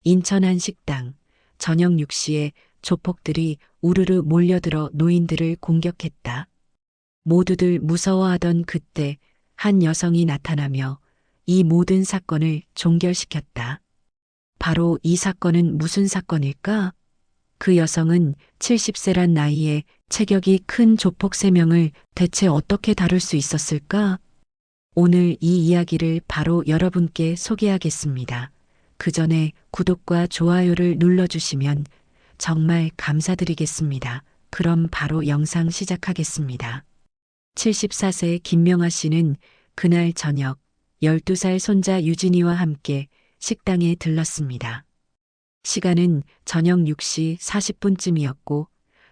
인천 한 식당, 저녁 6시에 조폭들이 우르르 몰려들어 노인들을 공격했다. 모두들 무서워하던 그때 한 여성이 나타나며 이 모든 사건을 종결시켰다. 바로 이 사건은 무슨 사건일까? 그 여성은 70세란 나이에 체격이 큰 조폭 3명을 대체 어떻게 다룰 수 있었을까? 오늘 이 이야기를 바로 여러분께 소개하겠습니다. 그 전에 구독과 좋아요를 눌러주시면 정말 감사드리겠습니다. 그럼 바로 영상 시작하겠습니다. 74세 김명아 씨는 그날 저녁 12살 손자 유진이와 함께 식당에 들렀습니다. 시간은 저녁 6시 40분쯤이었고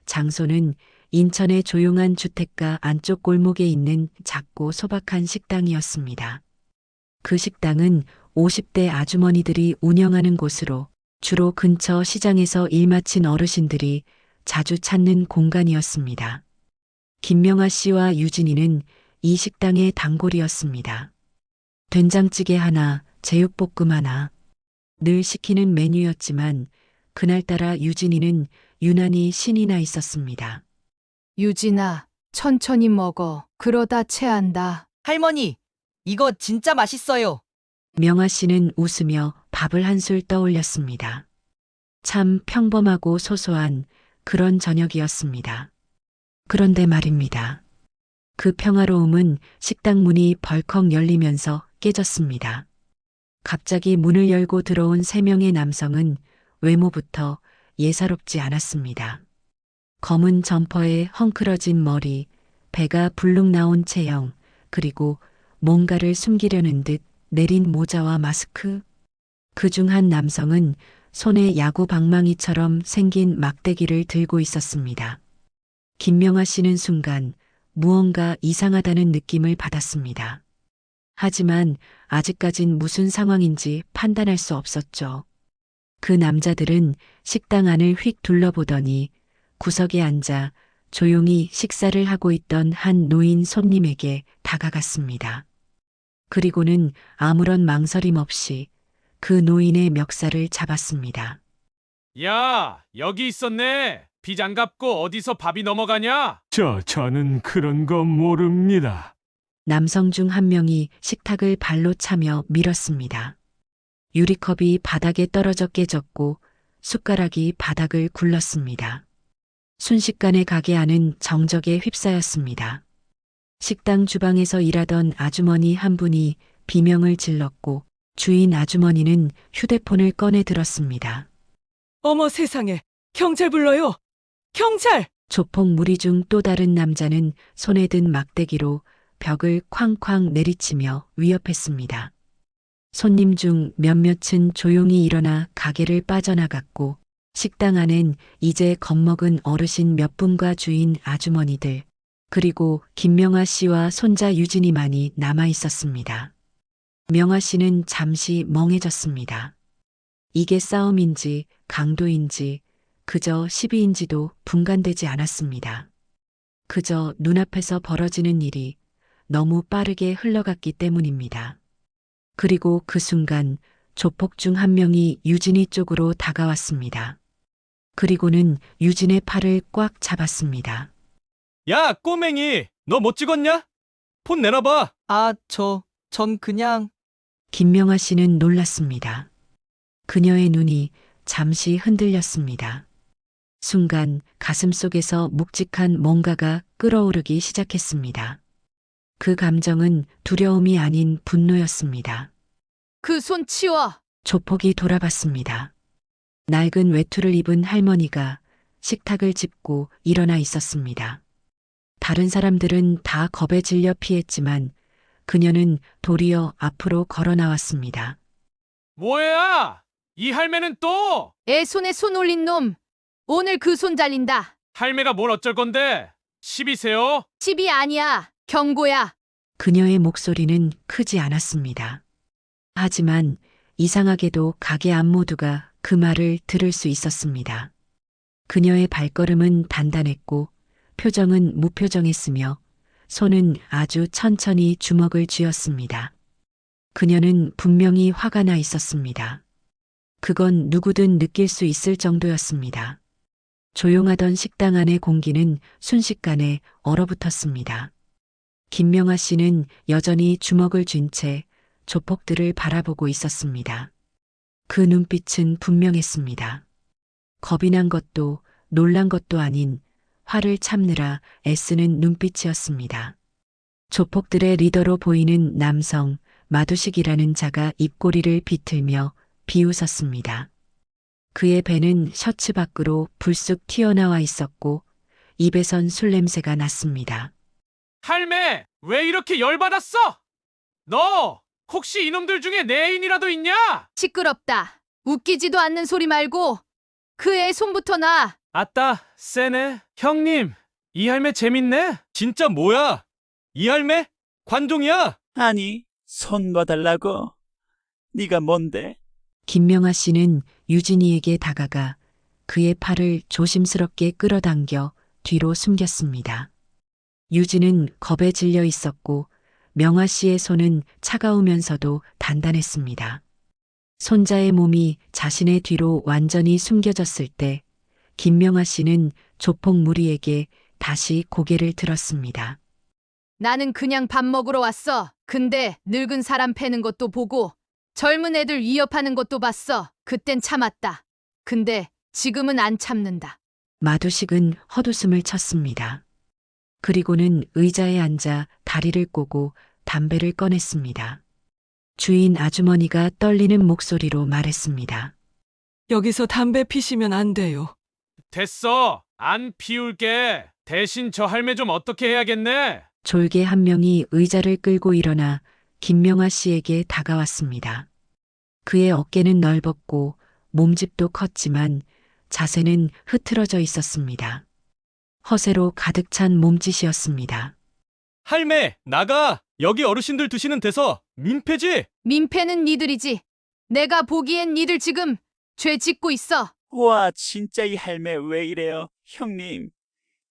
장소는 인천의 조용한 주택가 안쪽 골목에 있는 작고 소박한 식당이었습니다. 그 식당은 50대 아주머니들이 운영하는 곳으로 주로 근처 시장에서 일 마친 어르신들이 자주 찾는 공간이었습니다. 김명아 씨와 유진이는 이 식당의 단골이었습니다. 된장찌개 하나, 제육볶음 하나, 늘 시키는 메뉴였지만 그날따라 유진이는 유난히 신이 나 있었습니다. 유진아, 천천히 먹어. 그러다 체한다. 할머니, 이거 진짜 맛있어요. 명아 씨는 웃으며 밥을 한술 떠올렸습니다. 참 평범하고 소소한 그런 저녁이었습니다. 그런데 말입니다. 그 평화로움은 식당 문이 벌컥 열리면서 깨졌습니다. 갑자기 문을 열고 들어온 3명의 남성은 외모부터 예사롭지 않았습니다. 검은 점퍼에 헝클어진 머리, 배가 불룩 나온 체형, 그리고 뭔가를 숨기려는 듯 내린 모자와 마스크. 그중 한 남성은 손에 야구 방망이처럼 생긴 막대기를 들고 있었습니다. 김명아 씨는 순간 무언가 이상하다는 느낌을 받았습니다. 하지만 아직까진 무슨 상황인지 판단할 수 없었죠. 그 남자들은 식당 안을 휙 둘러보더니 구석에 앉아 조용히 식사를 하고 있던 한 노인 손님에게 다가갔습니다. 그리고는 아무런 망설임 없이 그 노인의 멱살을 잡았습니다. 야, 여기 있었네. 비장갑고 어디서 밥이 넘어가냐? 저는 그런 거 모릅니다. 남성 중 한 명이 식탁을 발로 차며 밀었습니다. 유리컵이 바닥에 떨어져 깨졌고 숟가락이 바닥을 굴렀습니다. 순식간에 가게 안은 정적에 휩싸였습니다. 식당 주방에서 일하던 아주머니 한 분이 비명을 질렀고 주인 아주머니는 휴대폰을 꺼내 들었습니다. 어머 세상에, 경찰 불러요. 경찰! 조폭 무리 중 또 다른 남자는 손에 든 막대기로 벽을 쾅쾅 내리치며 위협했습니다. 손님 중 몇몇은 조용히 일어나 가게를 빠져나갔고 식당 안엔 이제 겁먹은 어르신 몇 분과 주인 아주머니들, 그리고 김명아 씨와 손자 유진이만이 남아 있었습니다. 명아 씨는 잠시 멍해졌습니다. 이게 싸움인지 강도인지 그저 시비인지도 분간되지 않았습니다. 그저 눈앞에서 벌어지는 일이 너무 빠르게 흘러갔기 때문입니다. 그리고 그 순간 조폭 중 한 명이 유진이 쪽으로 다가왔습니다. 그리고는 유진의 팔을 꽉 잡았습니다. 야, 꼬맹이, 너 못 찍었냐? 폰 내놔봐. 전 그냥. 김명아 씨는 놀랐습니다. 그녀의 눈이 잠시 흔들렸습니다. 순간 가슴 속에서 묵직한 뭔가가 끓어오르기 시작했습니다. 그 감정은 두려움이 아닌 분노였습니다. 그 손 치워. 조폭이 돌아봤습니다. 낡은 외투를 입은 할머니가 식탁을 짚고 일어나 있었습니다. 다른 사람들은 다 겁에 질려 피했지만 그녀는 도리어 앞으로 걸어 나왔습니다. 뭐야? 이 할매는 또? 애 손에 손 올린 놈. 오늘 그 손 잘린다. 할매가 뭘 어쩔 건데? 시비세요? 집이 아니야. 경고야. 그녀의 목소리는 크지 않았습니다. 하지만 이상하게도 가게 안 모두가 그 말을 들을 수 있었습니다. 그녀의 발걸음은 단단했고 표정은 무표정했으며 손은 아주 천천히 주먹을 쥐었습니다. 그녀는 분명히 화가 나 있었습니다. 그건 누구든 느낄 수 있을 정도였습니다. 조용하던 식당 안의 공기는 순식간에 얼어붙었습니다. 김명아 씨는 여전히 주먹을 쥔 채 조폭들을 바라보고 있었습니다. 그 눈빛은 분명했습니다. 겁이 난 것도 놀란 것도 아닌 화를 참느라 애쓰는 눈빛이었습니다. 조폭들의 리더로 보이는 남성 마두식이라는 자가 입꼬리를 비틀며 비웃었습니다. 그의 배는 셔츠 밖으로 불쑥 튀어나와 있었고 입에선 술 냄새가 났습니다. 할매, 왜 이렇게 열받았어? 너 혹시 이놈들 중에 내 애인이라도 있냐? 시끄럽다. 웃기지도 않는 소리 말고 그 애 손부터 놔. 아따, 세네. 형님, 이 할매 재밌네? 진짜 뭐야? 이 할매? 관종이야? 아니, 손 놔달라고. 네가 뭔데? 김명아 씨는 유진이에게 다가가 그의 팔을 조심스럽게 끌어당겨 뒤로 숨겼습니다. 유진은 겁에 질려 있었고 명아 씨의 손은 차가우면서도 단단했습니다. 손자의 몸이 자신의 뒤로 완전히 숨겨졌을 때 김명아 씨는 조폭 무리에게 다시 고개를 들었습니다. 나는 그냥 밥 먹으러 왔어. 근데 늙은 사람 패는 것도 보고 젊은 애들 위협하는 것도 봤어. 그땐 참았다. 근데 지금은 안 참는다. 마두식은 헛웃음을 쳤습니다. 그리고는 의자에 앉아 다리를 꼬고 담배를 꺼냈습니다. 주인 아주머니가 떨리는 목소리로 말했습니다. 여기서 담배 피시면 안 돼요. 됐어. 안 피울게. 대신 저 할매 좀 어떻게 해야겠네? 졸개 한 명이 의자를 끌고 일어나 김명아 씨에게 다가왔습니다. 그의 어깨는 넓었고 몸집도 컸지만 자세는 흐트러져 있었습니다. 허세로 가득 찬 몸짓이었습니다. 할매, 나가. 여기 어르신들 드시는 데서 민폐지? 민폐는 니들이지. 내가 보기엔 니들 지금 죄 짓고 있어. 와, 진짜 이 할매 왜 이래요? 형님,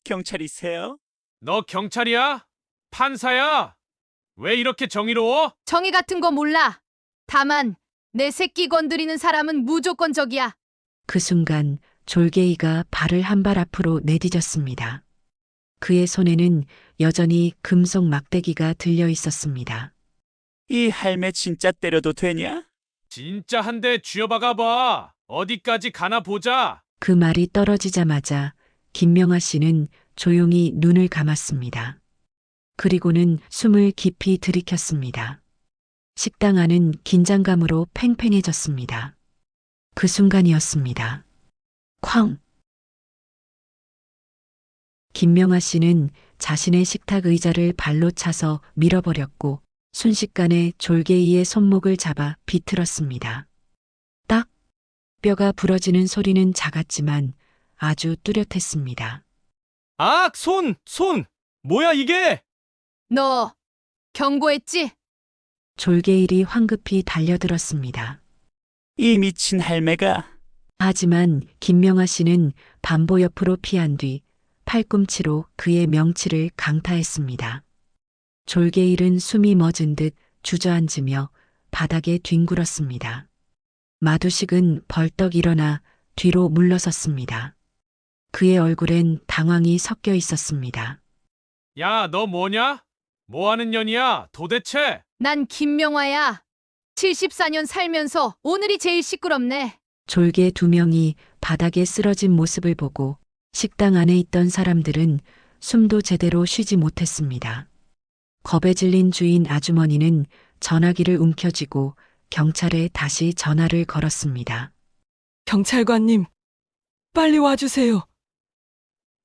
경찰이세요? 너 경찰이야? 판사야? 왜 이렇게 정의로워? 정의 같은 거 몰라. 다만 내 새끼 건드리는 사람은 무조건적이야. 그 순간 졸개이가 발을 한 발 앞으로 내디뎠습니다. 그의 손에는 여전히 금속 막대기가 들려 있었습니다. 이 할매 진짜 때려도 되냐? 진짜 한 대 쥐어박아 봐. 어디까지 가나 보자. 그 말이 떨어지자마자 김명아 씨는 조용히 눈을 감았습니다. 그리고는 숨을 깊이 들이켰습니다. 식당 안은 긴장감으로 팽팽해졌습니다. 그 순간이었습니다. 쾅! 김명아 씨는 자신의 식탁 의자를 발로 차서 밀어버렸고 순식간에 졸개이의 손목을 잡아 비틀었습니다. 딱! 뼈가 부러지는 소리는 작았지만 아주 뚜렷했습니다. 악, 손! 뭐야 이게? 너 경고했지? 졸개일이 황급히 달려들었습니다. 이 미친 할매가. 하지만 김명아 씨는 반보 옆으로 피한 뒤 팔꿈치로 그의 명치를 강타했습니다. 졸개일은 숨이 멎은 듯 주저앉으며 바닥에 뒹굴었습니다. 마두식은 벌떡 일어나 뒤로 물러섰습니다. 그의 얼굴엔 당황이 섞여 있었습니다. 야, 너 뭐냐? 뭐 하는 년이야, 도대체? 난 김명화야. 74년 살면서 오늘이 제일 시끄럽네. 졸개 두 명이 바닥에 쓰러진 모습을 보고 식당 안에 있던 사람들은 숨도 제대로 쉬지 못했습니다. 겁에 질린 주인 아주머니는 전화기를 움켜쥐고 경찰에 다시 전화를 걸었습니다. 경찰관님, 빨리 와주세요.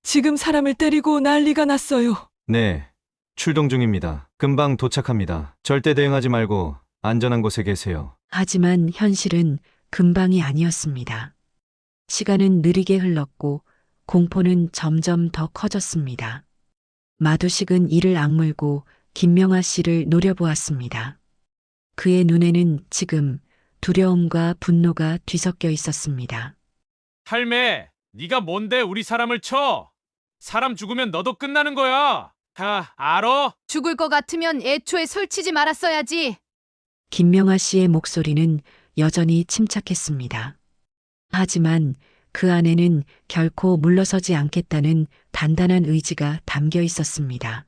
지금 사람을 때리고 난리가 났어요. 네, 출동 중입니다. 금방 도착합니다. 절대 대응하지 말고 안전한 곳에 계세요. 하지만 현실은 금방이 아니었습니다. 시간은 느리게 흘렀고 공포는 점점 더 커졌습니다. 마두식은 이를 악물고 김명아 씨를 노려보았습니다. 그의 눈에는 지금 두려움과 분노가 뒤섞여 있었습니다. 할매, 네가 뭔데 우리 사람을 쳐? 사람 죽으면 너도 끝나는 거야. 알아? 죽을 것 같으면 애초에 설치지 말았어야지. 김명아 씨의 목소리는 여전히 침착했습니다. 하지만 그 안에는 결코 물러서지 않겠다는 단단한 의지가 담겨 있었습니다.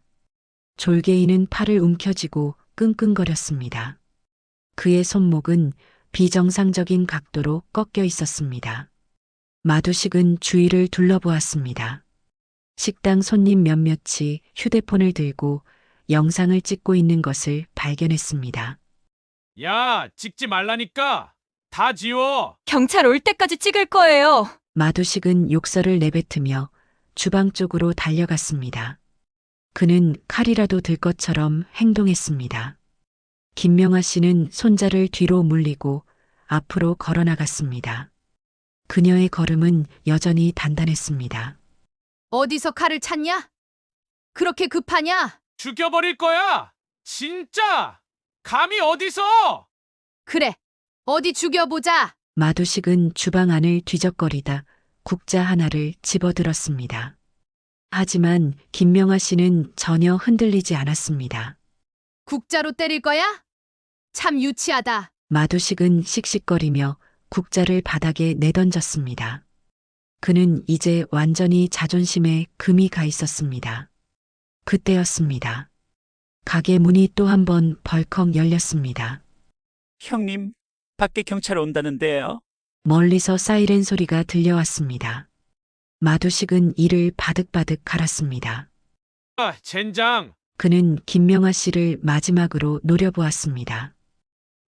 졸개이는 팔을 움켜쥐고 끙끙거렸습니다. 그의 손목은 비정상적인 각도로 꺾여 있었습니다. 마두식은 주위를 둘러보았습니다. 식당 손님 몇몇이 휴대폰을 들고 영상을 찍고 있는 것을 발견했습니다. 야, 찍지 말라니까. 다 지워. 경찰 올 때까지 찍을 거예요. 마두식은 욕설을 내뱉으며 주방 쪽으로 달려갔습니다. 그는 칼이라도 들 것처럼 행동했습니다. 김명아 씨는 손자를 뒤로 물리고 앞으로 걸어 나갔습니다. 그녀의 걸음은 여전히 단단했습니다. 어디서 칼을 찾냐? 그렇게 급하냐? 죽여버릴 거야. 진짜. 감히 어디서? 그래, 어디 죽여보자. 마두식은 주방 안을 뒤적거리다 국자 하나를 집어들었습니다. 하지만 김명아 씨는 전혀 흔들리지 않았습니다. 국자로 때릴 거야? 참 유치하다. 마두식은 씩씩거리며 국자를 바닥에 내던졌습니다. 그는 이제 완전히 자존심에 금이 가 있었습니다. 그때였습니다. 가게 문이 또 한 번 벌컥 열렸습니다. 형님, 밖에 경찰 온다는데요. 멀리서 사이렌 소리가 들려왔습니다. 마두식은 이를 바득바득 갈았습니다. 아, 젠장. 그는 김명아 씨를 마지막으로 노려보았습니다.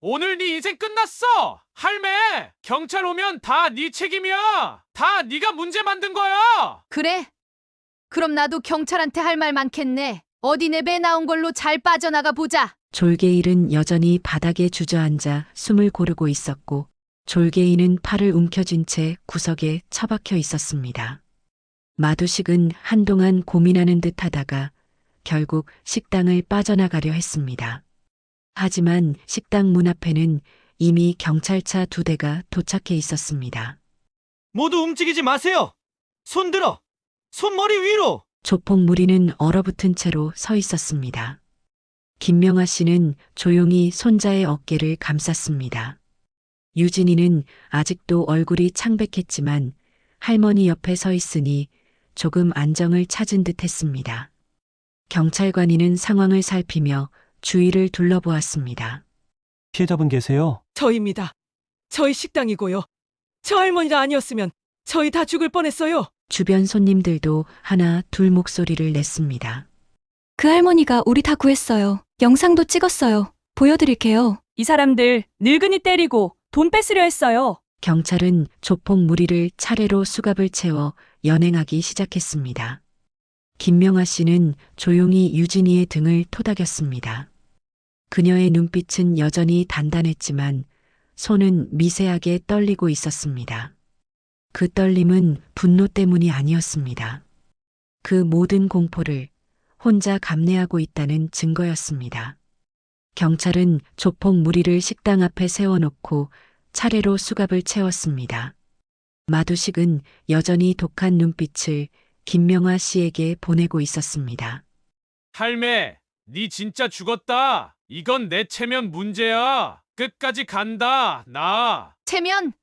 오늘 네 인생 끝났어. 할매. 경찰 오면 다 네 책임이야. 다 네가 문제 만든 거야. 그래? 그럼 나도 경찰한테 할 말 많겠네. 어디 내 배 나온 걸로 잘 빠져나가 보자. 졸개일은 여전히 바닥에 주저앉아 숨을 고르고 있었고 졸개이는 팔을 움켜쥔 채 구석에 처박혀 있었습니다. 마두식은 한동안 고민하는 듯 하다가 결국 식당을 빠져나가려 했습니다. 하지만 식당 문 앞에는 이미 경찰차 2대가 도착해 있었습니다. 모두 움직이지 마세요. 손 들어. 손머리 위로. 조폭 무리는 얼어붙은 채로 서 있었습니다. 김명아 씨는 조용히 손자의 어깨를 감쌌습니다. 유진이는 아직도 얼굴이 창백했지만 할머니 옆에 서 있으니 조금 안정을 찾은 듯 했습니다. 경찰관이는 상황을 살피며 주위를 둘러보았습니다. 피해자분 계세요? 저입니다. 저희 식당이고요. 저 할머니가 아니었으면 저희 다 죽을 뻔했어요. 주변 손님들도 하나 둘 목소리를 냈습니다. 그 할머니가 우리 다 구했어요. 영상도 찍었어요. 보여드릴게요. 이 사람들 늙은이 때리고 돈 뺏으려 했어요. 경찰은 조폭 무리를 차례로 수갑을 채워 연행하기 시작했습니다. 김명아 씨는 조용히 유진이의 등을 토닥였습니다. 그녀의 눈빛은 여전히 단단했지만 손은 미세하게 떨리고 있었습니다. 그 떨림은 분노 때문이 아니었습니다. 그 모든 공포를 혼자 감내하고 있다는 증거였습니다. 경찰은 조폭 무리를 식당 앞에 세워놓고 차례로 수갑을 채웠습니다. 마두식은 여전히 독한 눈빛을 김명아 씨에게 보내고 있었습니다. 할매, 네 진짜 죽었다. 이건 내 체면 문제야. 끝까지 간다. 나. 체면?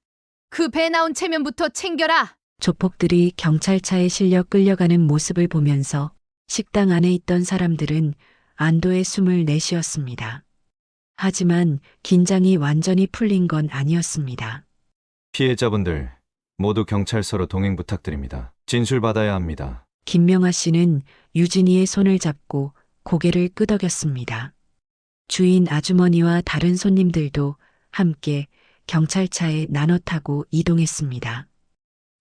그 배 나온 체면부터 챙겨라. 조폭들이 경찰차에 실려 끌려가는 모습을 보면서 식당 안에 있던 사람들은 안도의 숨을 내쉬었습니다. 하지만 긴장이 완전히 풀린 건 아니었습니다. 피해자분들 모두 경찰서로 동행 부탁드립니다. 진술 받아야 합니다. 김명아 씨는 유진이의 손을 잡고 고개를 끄덕였습니다. 주인 아주머니와 다른 손님들도 함께 경찰차에 나눠 타고 이동했습니다.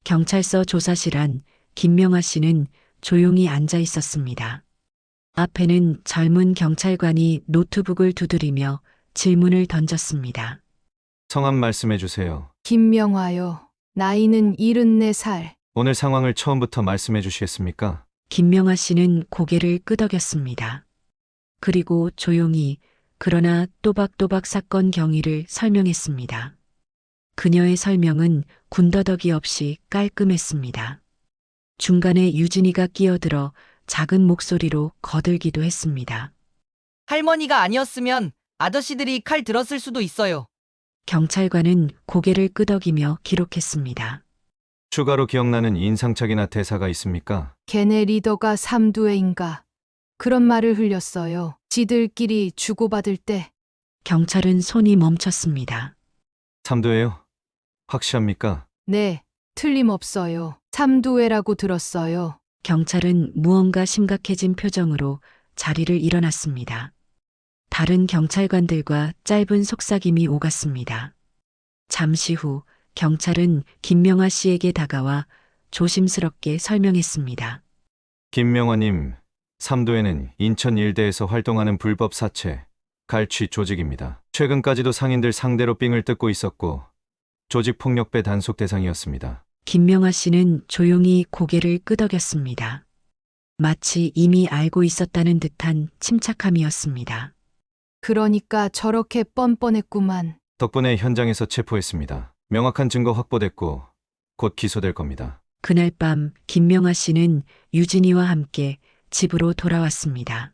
경찰서 조사실 안 김명아 씨는 조용히 앉아 있었습니다. 앞에는 젊은 경찰관이 노트북을 두드리며 질문을 던졌습니다. 성함 말씀해 주세요. 김명화요. 나이는 74살. 오늘 상황을 처음부터 말씀해 주시겠습니까? 김명아 씨는 고개를 끄덕였습니다. 그리고 조용히 그러나 또박또박 사건 경위를 설명했습니다. 그녀의 설명은 군더더기 없이 깔끔했습니다. 중간에 유진이가 끼어들어 작은 목소리로 거들기도 했습니다. 할머니가 아니었으면 아저씨들이 칼 들었을 수도 있어요. 경찰관은 고개를 끄덕이며 기록했습니다. 추가로 기억나는 인상착이나 대사가 있습니까? 걔네 리더가 삼두애인가 그런 말을 흘렸어요. 지들끼리 주고받을 때. 경찰은 손이 멈췄습니다. 삼도예요? 확실합니까? 네, 틀림없어요. 삼두애라고 들었어요. 경찰은 무언가 심각해진 표정으로 자리를 일어났습니다. 다른 경찰관들과 짧은 속삭임이 오갔습니다. 잠시 후 경찰은 김명아 씨에게 다가와 조심스럽게 설명했습니다. 김명화님, 삼도에는 인천 일대에서 활동하는 불법 사채, 갈취 조직입니다. 최근까지도 상인들 상대로 삥을 뜯고 있었고 조직 폭력배 단속 대상이었습니다. 김명아 씨는 조용히 고개를 끄덕였습니다. 마치 이미 알고 있었다는 듯한 침착함이었습니다. 그러니까 저렇게 뻔뻔했구만. 덕분에 현장에서 체포했습니다. 명확한 증거 확보됐고 곧 기소될 겁니다. 그날 밤 김명아 씨는 유진이와 함께 집으로 돌아왔습니다.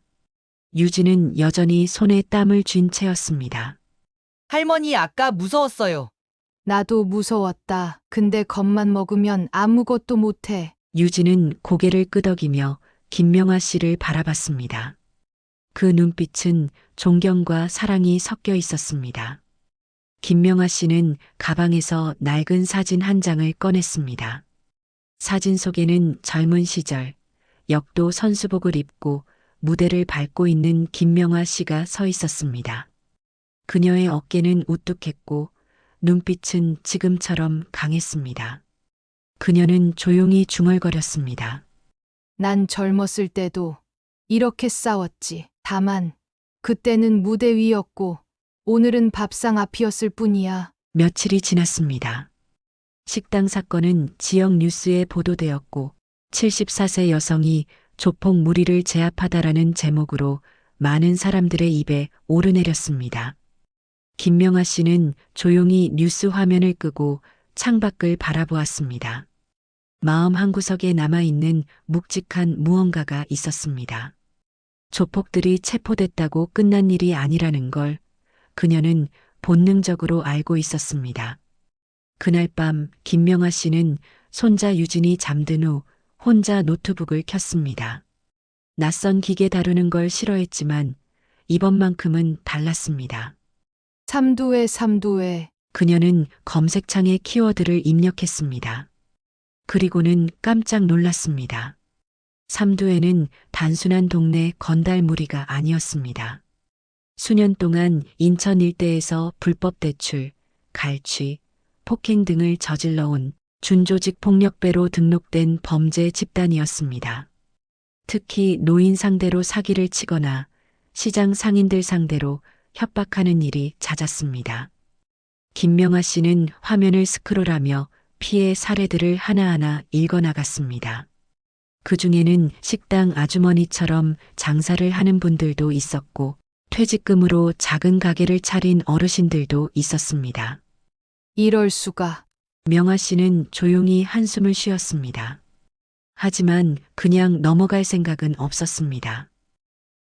유진은 여전히 손에 땀을 쥔 채였습니다. 할머니 아까 무서웠어요. 나도 무서웠다. 근데 겁만 먹으면 아무것도 못해. 유진은 고개를 끄덕이며 김명아 씨를 바라봤습니다. 그 눈빛은 존경과 사랑이 섞여 있었습니다. 김명아 씨는 가방에서 낡은 사진 한 장을 꺼냈습니다. 사진 속에는 젊은 시절 역도 선수복을 입고 무대를 밟고 있는 김명아 씨가 서 있었습니다. 그녀의 어깨는 우뚝했고 눈빛은 지금처럼 강했습니다. 그녀는 조용히 중얼거렸습니다. 난 젊었을 때도 이렇게 싸웠지. 다만 그때는 무대 위였고 오늘은 밥상 앞이었을 뿐이야. 며칠이 지났습니다. 식당 사건은 지역 뉴스에 보도되었고 74세 여성이 조폭 무리를 제압하다라는 제목으로 많은 사람들의 입에 오르내렸습니다. 김명아 씨는 조용히 뉴스 화면을 끄고 창밖을 바라보았습니다. 마음 한구석에 남아있는 묵직한 무언가가 있었습니다. 조폭들이 체포됐다고 끝난 일이 아니라는 걸 그녀는 본능적으로 알고 있었습니다. 그날 밤 김명아 씨는 손자 유진이 잠든 후 혼자 노트북을 켰습니다. 낯선 기계 다루는 걸 싫어했지만 이번만큼은 달랐습니다. 삼두애. 그녀는 검색창에 키워드를 입력했습니다. 그리고는 깜짝 놀랐습니다. 삼두에는 단순한 동네 건달무리가 아니었습니다. 수년 동안 인천 일대에서 불법 대출, 갈취, 폭행 등을 저질러온 준조직 폭력배로 등록된 범죄 집단이었습니다. 특히 노인 상대로 사기를 치거나 시장 상인들 상대로 협박하는 일이 잦았습니다. 김명아 씨는 화면을 스크롤하며 피해 사례들을 하나하나 읽어나갔습니다. 그 중에는 식당 아주머니처럼 장사를 하는 분들도 있었고 퇴직금으로 작은 가게를 차린 어르신들도 있었습니다. 이럴 수가. 명아 씨는 조용히 한숨을 쉬었습니다. 하지만 그냥 넘어갈 생각은 없었습니다.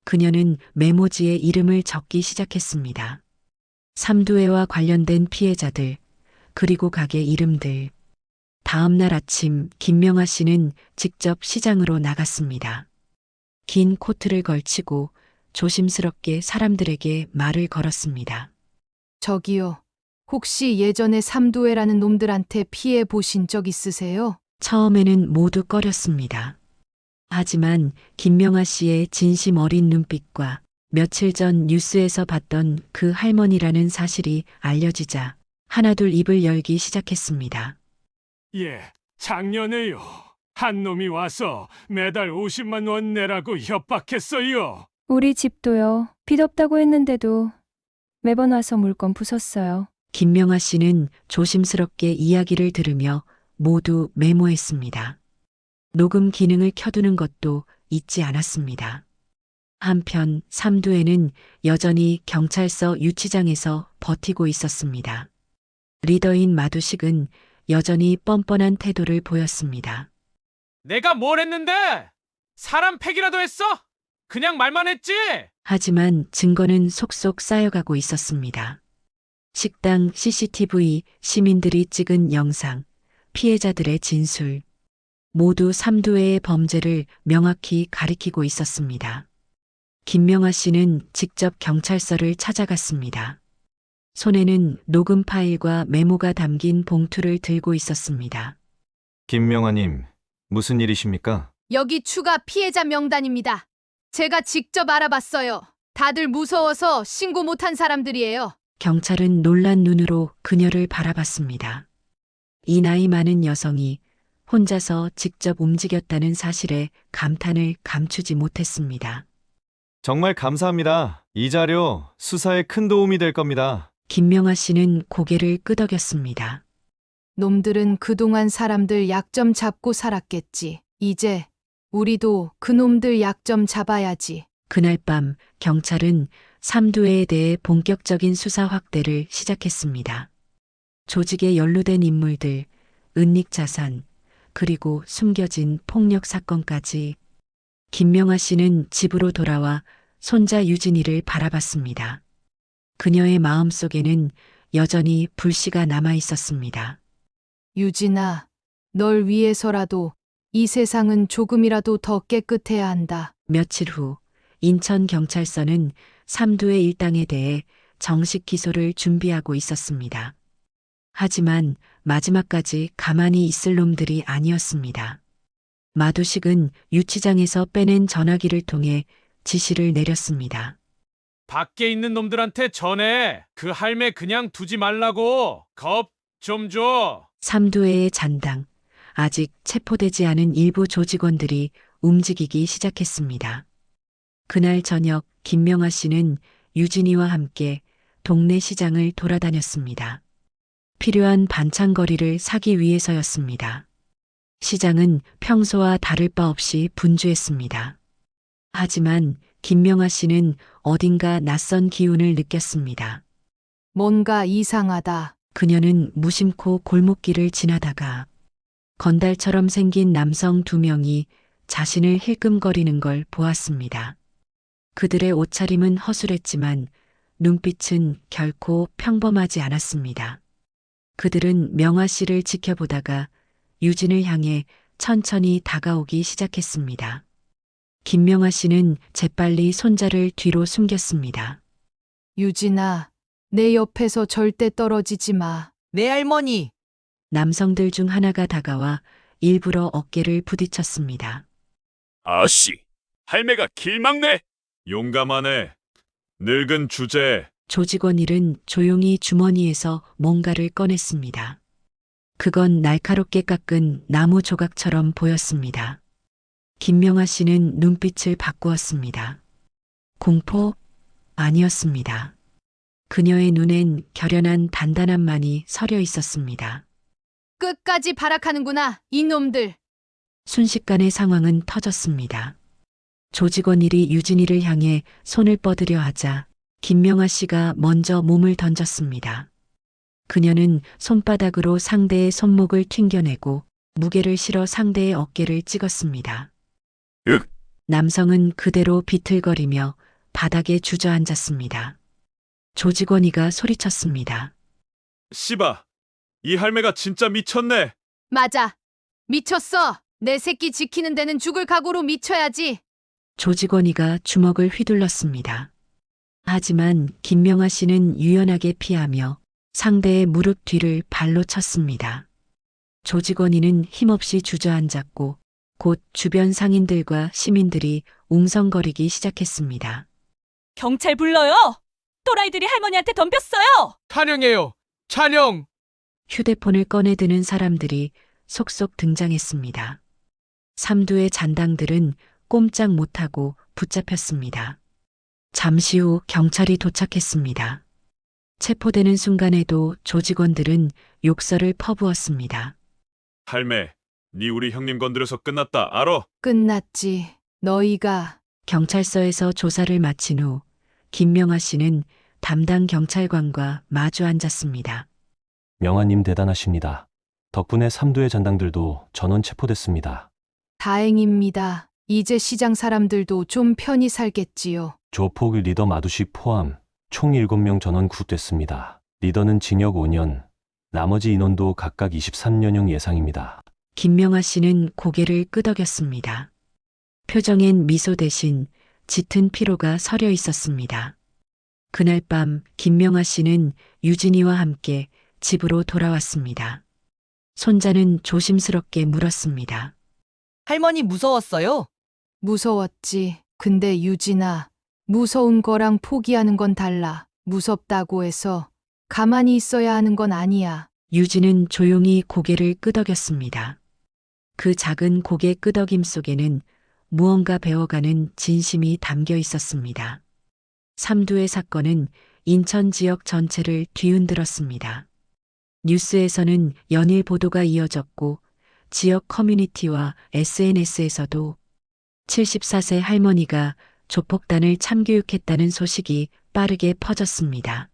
그녀는 메모지에 이름을 적기 시작했습니다. 삼두애와 관련된 피해자들, 그리고 가게 이름들. 다음 날 아침 김명아 씨는 직접 시장으로 나갔습니다. 긴 코트를 걸치고 조심스럽게 사람들에게 말을 걸었습니다. 저기요. 혹시 예전에 삼두애라는 놈들한테 피해 보신 적 있으세요? 처음에는 모두 꺼렸습니다. 하지만 김명아 씨의 진심 어린 눈빛과 며칠 전 뉴스에서 봤던 그 할머니라는 사실이 알려지자 하나둘 입을 열기 시작했습니다. 예, 작년에요. 한 놈이 와서 매달 50만 원 내라고 협박했어요. 우리 집도요. 빚 없다고 했는데도 매번 와서 물건 부쉈어요. 김명아 씨는 조심스럽게 이야기를 들으며 모두 메모했습니다. 녹음 기능을 켜두는 것도 잊지 않았습니다. 한편 삼두에는 여전히 경찰서 유치장에서 버티고 있었습니다. 리더인 마두식은 여전히 뻔뻔한 태도를 보였습니다. 내가 뭘 했는데? 사람 패기라도 했어? 그냥 말만 했지? 하지만 증거는 속속 쌓여가고 있었습니다. 식당 CCTV, 시민들이 찍은 영상, 피해자들의 진술. 모두 삼두회의 범죄를 명확히 가리키고 있었습니다. 김명아 씨는 직접 경찰서를 찾아갔습니다. 손에는 녹음 파일과 메모가 담긴 봉투를 들고 있었습니다. 김명아님, 무슨 일이십니까? 여기 추가 피해자 명단입니다. 제가 직접 알아봤어요. 다들 무서워서 신고 못한 사람들이에요. 경찰은 놀란 눈으로 그녀를 바라봤습니다. 이 나이 많은 여성이 혼자서 직접 움직였다는 사실에 감탄을 감추지 못했습니다. 정말 감사합니다. 이 자료 수사에 큰 도움이 될 겁니다. 김명아 씨는 고개를 끄덕였습니다. 놈들은 그동안 사람들 약점 잡고 살았겠지. 이제 우리도 그놈들 약점 잡아야지. 그날 밤 경찰은 삼두회에 대해 본격적인 수사 확대를 시작했습니다. 조직에 연루된 인물들, 은닉 자산, 그리고 숨겨진 폭력 사건까지. 김명아 씨는 집으로 돌아와 손자 유진이를 바라봤습니다. 그녀의 마음속에는 여전히 불씨가 남아 있었습니다. 유진아, 널 위해서라도 이 세상은 조금이라도 더 깨끗해야 한다. 며칠 후 인천경찰서는 삼두의 일당에 대해 정식 기소를 준비하고 있었습니다. 하지만 마지막까지 가만히 있을 놈들이 아니었습니다. 마두식은 유치장에서 빼낸 전화기를 통해 지시를 내렸습니다. 밖에 있는 놈들한테 전해. 그 할매 그냥 두지 말라고. 겁 좀 줘. 삼두회의 잔당, 아직 체포되지 않은 일부 조직원들이 움직이기 시작했습니다. 그날 저녁 김명아 씨는 유진이와 함께 동네 시장을 돌아다녔습니다. 필요한 반찬거리를 사기 위해서였습니다. 시장은 평소와 다를 바 없이 분주했습니다. 하지만 김명아 씨는 어딘가 낯선 기운을 느꼈습니다. 뭔가 이상하다. 그녀는 무심코 골목길을 지나다가 건달처럼 생긴 남성 2명이 자신을 힐끔거리는 걸 보았습니다. 그들의 옷차림은 허술했지만 눈빛은 결코 평범하지 않았습니다. 그들은 명아 씨를 지켜보다가 유진을 향해 천천히 다가오기 시작했습니다. 김명아 씨는 재빨리 손자를 뒤로 숨겼습니다. 유진아, 내 옆에서 절대 떨어지지 마. 네, 할머니. 남성들 중 하나가 다가와 일부러 어깨를 부딪혔습니다. 아씨, 할매가 길막네. 용감하네. 늙은 주제. 조직원 일은 조용히 주머니에서 뭔가를 꺼냈습니다. 그건 날카롭게 깎은 나무 조각처럼 보였습니다. 김명아 씨는 눈빛을 바꾸었습니다. 공포? 아니었습니다. 그녀의 눈엔 결연한 단단함만이 서려 있었습니다. 끝까지 발악하는구나, 이놈들. 순식간에 상황은 터졌습니다. 조직원 일이 유진이를 향해 손을 뻗으려 하자 김명아 씨가 먼저 몸을 던졌습니다. 그녀는 손바닥으로 상대의 손목을 튕겨내고 무게를 실어 상대의 어깨를 찍었습니다. 윽! 남성은 그대로 비틀거리며 바닥에 주저앉았습니다. 조직원이가 소리쳤습니다. 씨바, 이 할매가 진짜 미쳤네. 맞아. 미쳤어. 내 새끼 지키는 데는 죽을 각오로 미쳐야지. 조직원이가 주먹을 휘둘렀습니다. 하지만 김명아 씨는 유연하게 피하며 상대의 무릎 뒤를 발로 쳤습니다. 조직원이는 힘없이 주저앉았고 곧 주변 상인들과 시민들이 웅성거리기 시작했습니다. 경찰 불러요. 또라이들이 할머니한테 덤볐어요. 촬영해요. 촬영. 휴대폰을 꺼내드는 사람들이 속속 등장했습니다. 삼두의 잔당들은 꼼짝 못하고 붙잡혔습니다. 잠시 후 경찰이 도착했습니다. 체포되는 순간에도 조직원들은 욕설을 퍼부었습니다. 할매, 네 우리 형님 건드려서 끝났다. 알아? 끝났지. 너희가. 경찰서에서 조사를 마친 후 김명아 씨는 담당 경찰관과 마주 앉았습니다. 명아님 대단하십니다. 덕분에 삼두의 잔당들도 전원 체포됐습니다. 다행입니다. 이제 시장 사람들도 좀 편히 살겠지요. 조폭 리더 마두식 포함 총 7명 전원 구됐습니다. 리더는 징역 5년, 나머지 인원도 각각 23년형 예상입니다. 김명아 씨는 고개를 끄덕였습니다. 표정엔 미소 대신 짙은 피로가 서려 있었습니다. 그날 밤 김명아 씨는 유진이와 함께 집으로 돌아왔습니다. 손자는 조심스럽게 물었습니다. 할머니 무서웠어요? 무서웠지. 근데 유진아, 무서운 거랑 포기하는 건 달라. 무섭다고 해서 가만히 있어야 하는 건 아니야. 유진은 조용히 고개를 끄덕였습니다. 그 작은 고개 끄덕임 속에는 무언가 배워가는 진심이 담겨 있었습니다. 삼두의 사건은 인천 지역 전체를 뒤흔들었습니다. 뉴스에서는 연일 보도가 이어졌고 지역 커뮤니티와 SNS에서도 74세 할머니가 조폭단을 참교육했다는 소식이 빠르게 퍼졌습니다.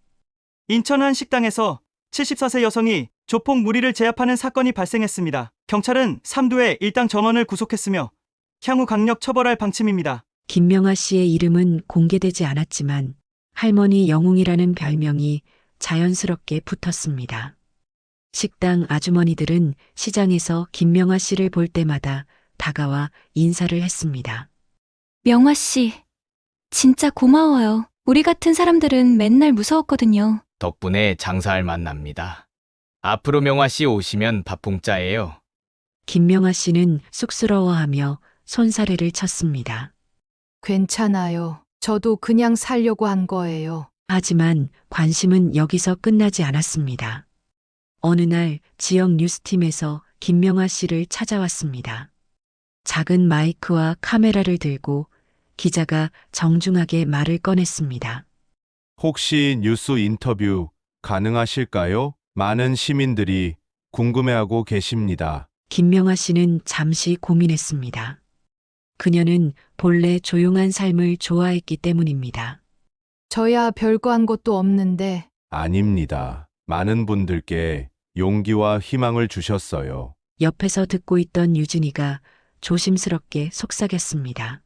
인천 한 식당에서 74세 여성이 조폭 무리를 제압하는 사건이 발생했습니다. 경찰은 삼두의 일당 전원을 구속했으며 향후 강력 처벌할 방침입니다. 김명아 씨의 이름은 공개되지 않았지만 할머니 영웅이라는 별명이 자연스럽게 붙었습니다. 식당 아주머니들은 시장에서 김명아 씨를 볼 때마다 다가와 인사를 했습니다. 명화 씨, 진짜 고마워요. 우리 같은 사람들은 맨날 무서웠거든요. 덕분에 장사할 만납니다. 앞으로 명화 씨 오시면 밥공짜예요. 김명아 씨는 쑥스러워하며 손사래를 쳤습니다. 괜찮아요. 저도 그냥 살려고 한 거예요. 하지만 관심은 여기서 끝나지 않았습니다. 어느 날 지역 뉴스팀에서 김명아 씨를 찾아왔습니다. 작은 마이크와 카메라를 들고 기자가 정중하게 말을 꺼냈습니다. 혹시 뉴스 인터뷰 가능하실까요? 많은 시민들이 궁금해하고 계십니다. 김명아 씨는 잠시 고민했습니다. 그녀는 본래 조용한 삶을 좋아했기 때문입니다. 저야 별거 한 것도 없는데. 아닙니다. 많은 분들께 용기와 희망을 주셨어요. 옆에서 듣고 있던 유진이가 조심스럽게 속삭였습니다.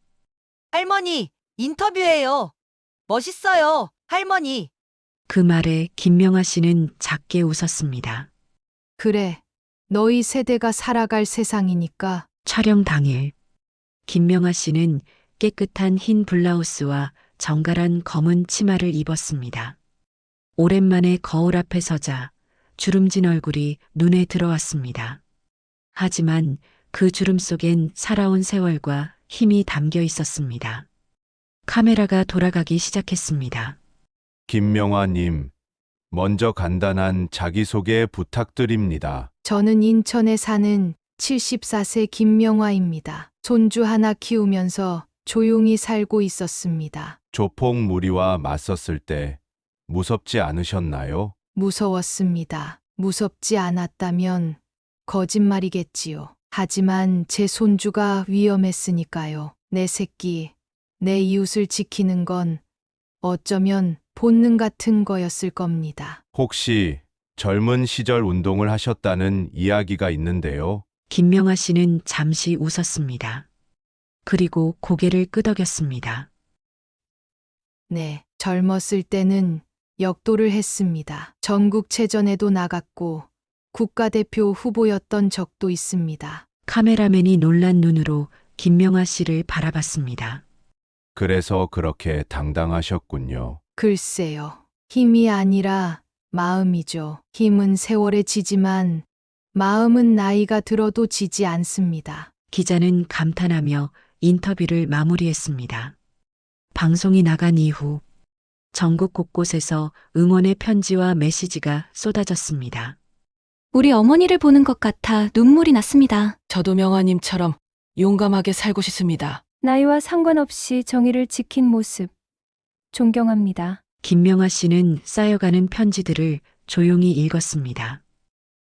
할머니, 인터뷰예요. 멋있어요, 할머니. 그 말에 김명아 씨는 작게 웃었습니다. 그래. 너희 세대가 살아갈 세상이니까. 촬영 당일 김명아 씨는 깨끗한 흰 블라우스와 정갈한 검은 치마를 입었습니다. 오랜만에 거울 앞에 서자 주름진 얼굴이 눈에 들어왔습니다. 하지만 그 주름 속엔 살아온 세월과 힘이 담겨 있었습니다. 카메라가 돌아가기 시작했습니다. 김명화님, 먼저 간단한 자기소개 부탁드립니다. 저는 인천에 사는 74세 김명화입니다. 손주 하나 키우면서 조용히 살고 있었습니다. 조폭 무리와 맞섰을 때 무섭지 않으셨나요? 무서웠습니다. 무섭지 않았다면 거짓말이겠지요. 하지만 제 손주가 위험했으니까요. 내 새끼, 내 이웃을 지키는 건 어쩌면 본능 같은 거였을 겁니다. 혹시 젊은 시절 운동을 하셨다는 이야기가 있는데요. 김명아 씨는 잠시 웃었습니다. 그리고 고개를 끄덕였습니다. 네, 젊었을 때는 역도를 했습니다. 전국체전에도 나갔고 국가대표 후보였던 적도 있습니다. 카메라맨이 놀란 눈으로 김명아 씨를 바라봤습니다. 그래서 그렇게 당당하셨군요. 글쎄요. 힘이 아니라 마음이죠. 힘은 세월에 지지만 마음은 나이가 들어도 지지 않습니다. 기자는 감탄하며 인터뷰를 마무리했습니다. 방송이 나간 이후 전국 곳곳에서 응원의 편지와 메시지가 쏟아졌습니다. 우리 어머니를 보는 것 같아 눈물이 났습니다. 저도 명화님처럼 용감하게 살고 싶습니다. 나이와 상관없이 정의를 지킨 모습 존경합니다. 김명아 씨는 쌓여가는 편지들을 조용히 읽었습니다.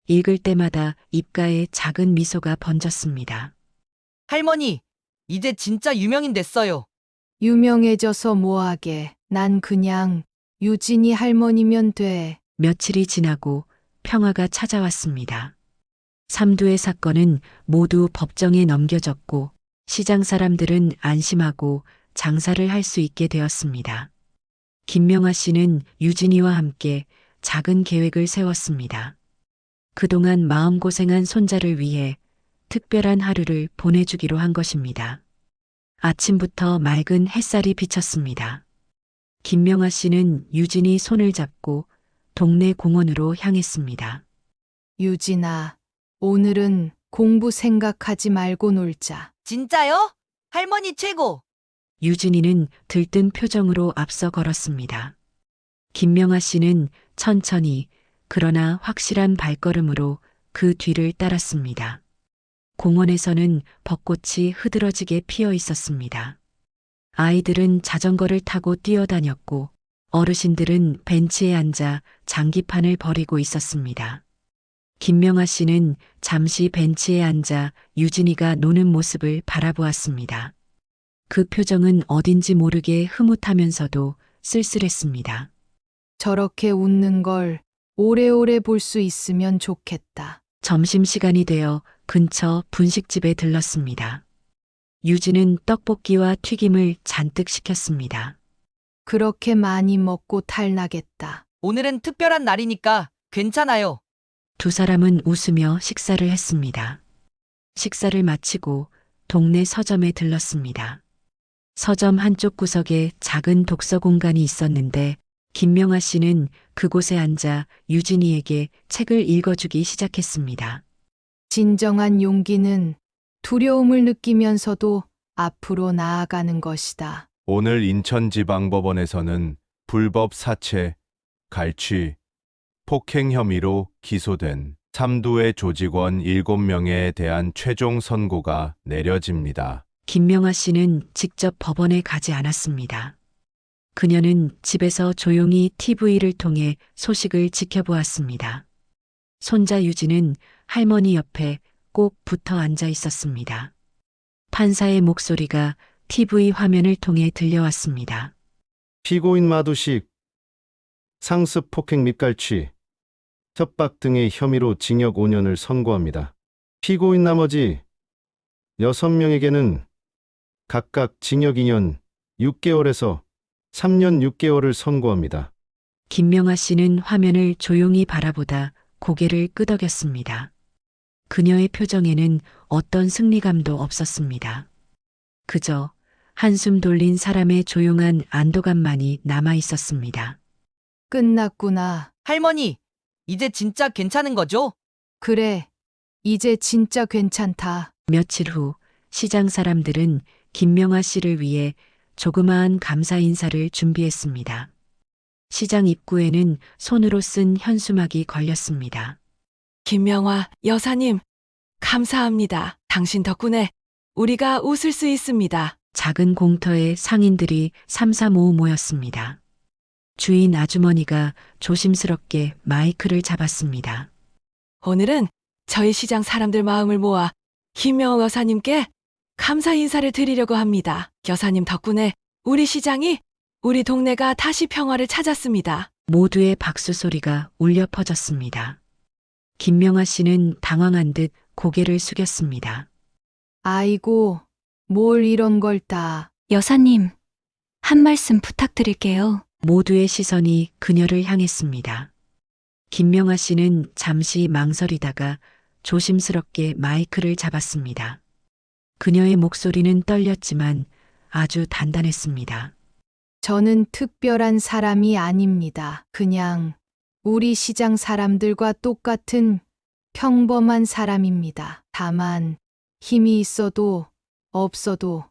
읽을 때마다 입가에 작은 미소가 번졌습니다. 할머니, 이제 진짜 유명인 됐어요. 유명해져서 뭐하게. 난 그냥 유진이 할머니면 돼. 며칠이 지나고 평화가 찾아왔습니다. 삼두의 사건은 모두 법정에 넘겨졌고 시장 사람들은 안심하고 장사를 할 수 있게 되었습니다. 김명아 씨는 유진이와 함께 작은 계획을 세웠습니다. 그동안 마음고생한 손자를 위해 특별한 하루를 보내주기로 한 것입니다. 아침부터 맑은 햇살이 비쳤습니다. 김명아 씨는 유진이 손을 잡고 동네 공원으로 향했습니다. 유진아, 오늘은 공부 생각하지 말고 놀자. 진짜요? 할머니 최고! 유진이는 들뜬 표정으로 앞서 걸었습니다. 김명아 씨는 천천히 그러나 확실한 발걸음으로 그 뒤를 따랐습니다. 공원에서는 벚꽃이 흐드러지게 피어 있었습니다. 아이들은 자전거를 타고 뛰어다녔고 어르신들은 벤치에 앉아 장기판을 벌이고 있었습니다. 김명아 씨는 잠시 벤치에 앉아 유진이가 노는 모습을 바라보았습니다. 그 표정은 어딘지 모르게 흐뭇하면서도 쓸쓸했습니다. 저렇게 웃는 걸 오래오래 볼 수 있으면 좋겠다. 점심시간이 되어 근처 분식집에 들렀습니다. 유진은 떡볶이와 튀김을 잔뜩 시켰습니다. 그렇게 많이 먹고 탈나겠다. 오늘은 특별한 날이니까 괜찮아요. 두 사람은 웃으며 식사를 했습니다. 식사를 마치고 동네 서점에 들렀습니다. 서점 한쪽 구석에 작은 독서 공간이 있었는데 김명아 씨는 그곳에 앉아 유진이에게 책을 읽어주기 시작했습니다. 진정한 용기는 두려움을 느끼면서도 앞으로 나아가는 것이다. 오늘 인천지방법원에서는 불법 사체, 갈취, 폭행 혐의로 기소된 삼두의 조직원 7명에 대한 최종 선고가 내려집니다. 김명아 씨는 직접 법원에 가지 않았습니다. 그녀는 집에서 조용히 TV를 통해 소식을 지켜보았습니다. 손자 유진은 할머니 옆에 꼭 붙어 앉아 있었습니다. 판사의 목소리가 TV 화면을 통해 들려왔습니다. 피고인 마두식, 상습 폭행 및 갈취, 협박 등의 혐의로 징역 5년을 선고합니다. 피고인 나머지 6명에게는 각각 징역 2년 6개월에서 3년 6개월을 선고합니다. 김명아 씨는 화면을 조용히 바라보다 고개를 끄덕였습니다. 그녀의 표정에는 어떤 승리감도 없었습니다. 그저 한숨 돌린 사람의 조용한 안도감만이 남아 있었습니다. 끝났구나. 할머니, 이제 진짜 괜찮은 거죠? 그래, 이제 진짜 괜찮다. 며칠 후 시장 사람들은 김명아 씨를 위해 조그마한 감사 인사를 준비했습니다. 시장 입구에는 손으로 쓴 현수막이 걸렸습니다. 김명화 여사님, 감사합니다. 당신 덕분에 우리가 웃을 수 있습니다. 작은 공터에 상인들이 삼삼오오 모였습니다. 주인 아주머니가 조심스럽게 마이크를 잡았습니다. 오늘은 저희 시장 사람들 마음을 모아 김명화 여사님께 감사 인사를 드리려고 합니다. 여사님 덕분에 우리 시장이, 우리 동네가 다시 평화를 찾았습니다. 모두의 박수 소리가 울려 퍼졌습니다. 김명아 씨는 당황한 듯 고개를 숙였습니다. 아이고, 뭘 이런 걸 다. 여사님, 한 말씀 부탁드릴게요. 모두의 시선이 그녀를 향했습니다. 김명아 씨는 잠시 망설이다가 조심스럽게 마이크를 잡았습니다. 그녀의 목소리는 떨렸지만 아주 단단했습니다. 저는 특별한 사람이 아닙니다. 그냥 우리 시장 사람들과 똑같은 평범한 사람입니다. 다만 힘이 있어도 없어도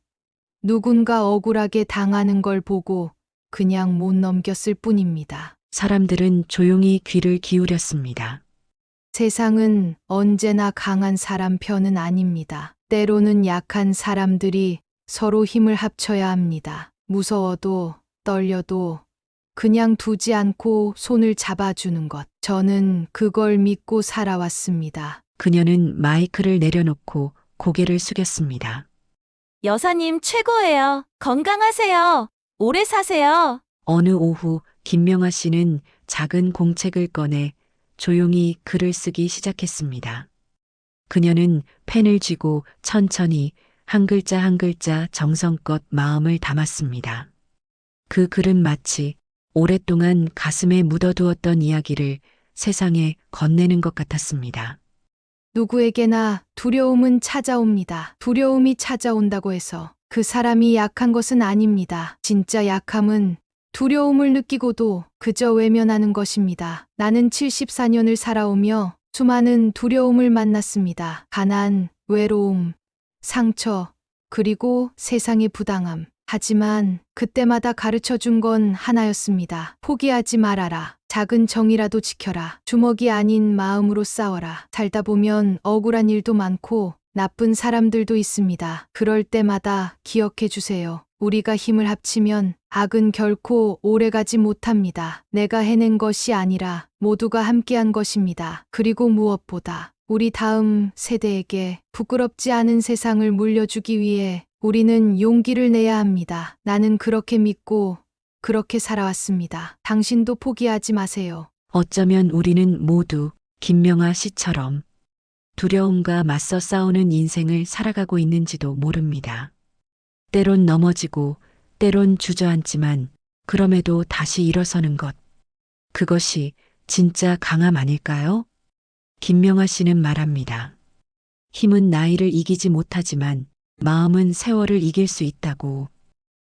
누군가 억울하게 당하는 걸 보고 그냥 못 넘겼을 뿐입니다. 사람들은 조용히 귀를 기울였습니다. 세상은 언제나 강한 사람 편은 아닙니다. 때로는 약한 사람들이 서로 힘을 합쳐야 합니다. 무서워도 떨려도 그냥 두지 않고 손을 잡아주는 것. 저는 그걸 믿고 살아왔습니다. 그녀는 마이크를 내려놓고 고개를 숙였습니다. 여사님 최고예요. 건강하세요. 오래 사세요. 어느 오후 김명아 씨는 작은 공책을 꺼내 조용히 글을 쓰기 시작했습니다. 그녀는 펜을 쥐고 천천히 한 글자 한 글자 정성껏 마음을 담았습니다. 그 글은 마치 오랫동안 가슴에 묻어두었던 이야기를 세상에 건네는 것 같았습니다. 누구에게나 두려움은 찾아옵니다. 두려움이 찾아온다고 해서 그 사람이 약한 것은 아닙니다. 진짜 약함은 두려움을 느끼고도 그저 외면하는 것입니다. 나는 74년을 살아오며 수많은 두려움을 만났습니다. 가난, 외로움, 상처, 그리고 세상의 부당함. 하지만 그때마다 가르쳐 준 건 하나였습니다. 포기하지 말아라. 작은 정이라도 지켜라. 주먹이 아닌 마음으로 싸워라. 살다 보면 억울한 일도 많고 나쁜 사람들도 있습니다. 그럴 때마다 기억해 주세요. 우리가 힘을 합치면 악은 결코 오래가지 못합니다. 내가 해낸 것이 아니라 모두가 함께한 것입니다. 그리고 무엇보다 우리 다음 세대에게 부끄럽지 않은 세상을 물려주기 위해 우리는 용기를 내야 합니다. 나는 그렇게 믿고 그렇게 살아왔습니다. 당신도 포기하지 마세요. 어쩌면 우리는 모두 김명아 씨처럼 두려움과 맞서 싸우는 인생을 살아가고 있는지도 모릅니다. 때론 넘어지고 때론 주저앉지만 그럼에도 다시 일어서는 것. 그것이 진짜 강함 아닐까요? 김명아 씨는 말합니다. 힘은 나이를 이기지 못하지만 마음은 세월을 이길 수 있다고.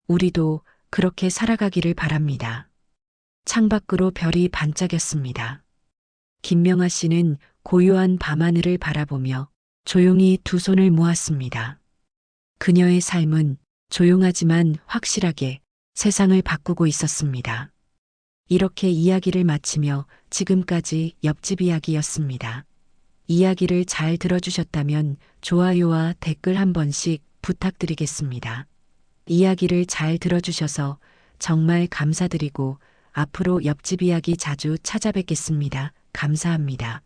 우리도 그렇게 살아가기를 바랍니다. 창밖으로 별이 반짝였습니다. 김명아 씨는 고요한 밤하늘을 바라보며 조용히 두 손을 모았습니다. 그녀의 삶은 조용하지만 확실하게 세상을 바꾸고 있었습니다. 이렇게 이야기를 마치며 지금까지 옆집 이야기였습니다. 이야기를 잘 들어주셨다면 좋아요와 댓글 한 번씩 부탁드리겠습니다. 이야기를 잘 들어주셔서 정말 감사드리고 앞으로 옆집 이야기 자주 찾아뵙겠습니다. 감사합니다.